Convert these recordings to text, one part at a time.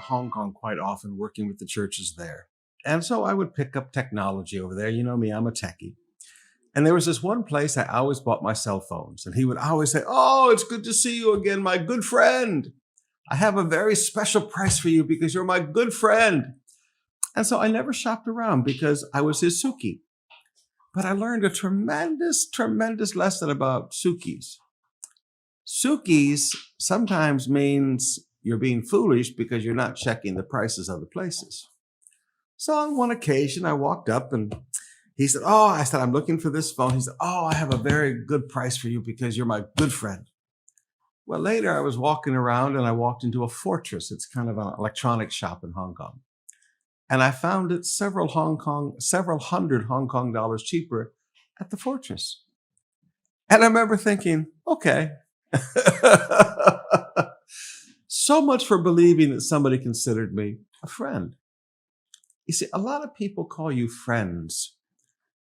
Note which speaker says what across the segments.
Speaker 1: Hong Kong quite often working with the churches there. And so I would pick up technology over there. You know me, I'm a techie. And there was this one place I always bought my cell phones. And he would always say, "Oh, it's good to see you again, my good friend. I have a very special price for you because you're my good friend." And so I never shopped around because I was his Suki. But I learned a tremendous lesson about Sukis. Sukis sometimes means you're being foolish because you're not checking the prices of the places. So on one occasion, I walked up and he said, "Oh," I said, "I'm looking for this phone." He said, "Oh, I have a very good price for you because you're my good friend." Well, later I was walking around and I walked into a Fortress. It's kind of an electronics shop in Hong Kong. And I found it several hundred Hong Kong dollars cheaper at the Fortress. And I remember thinking, okay. So much for believing that somebody considered me a friend. You see, a lot of people call you friends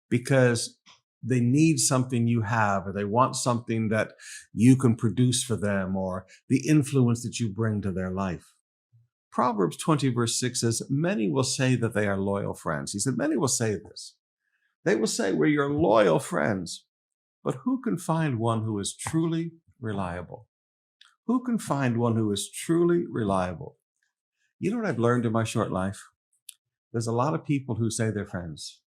Speaker 1: because they need something you have, or they want something that you can produce for them, or the influence that you bring to their life. Proverbs 20 verse 6 says, "Many will say that they are loyal friends." He said, many will say this. They will say, "We're your loyal friends." But who can find one who is truly reliable? Who can find one who is truly reliable? You know what I've learned in my short life? There's a lot of people who say they're friends,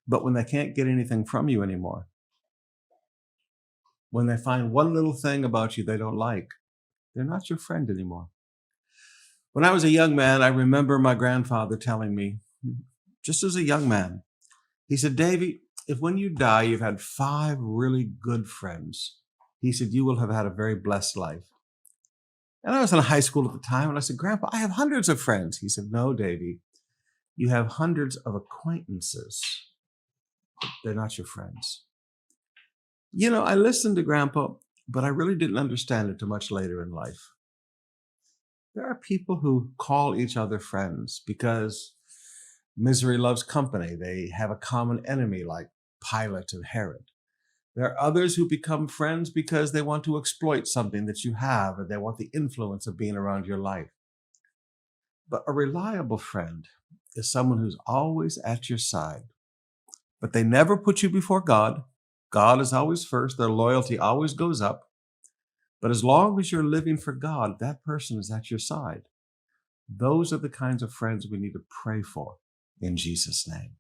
Speaker 1: but when they can't get anything from you anymore, when they find one little thing about you they don't like, they're not your friend anymore. When I was a young man, I remember my grandfather telling me, just as a young man, he said, "Davy, if when you die, you've had 5 really good friends," he said, "you will have had a very blessed life." And I was in high school at the time, and I said, "Grandpa, I have hundreds of friends." He said, "No, Davy, you have hundreds of acquaintances. They're not your friends." You know, I listened to Grandpa, but I really didn't understand it too much later in life. There are people who call each other friends because misery loves company. They have a common enemy like Pilate and Herod. There are others who become friends because they want to exploit something that you have, or they want the influence of being around your life. But a reliable friend is someone who's always at your side, but they never put you before God. God is always first. Their loyalty always goes up. But as long as you're living for God, that person is at your side. Those are the kinds of friends we need to pray for in Jesus' name.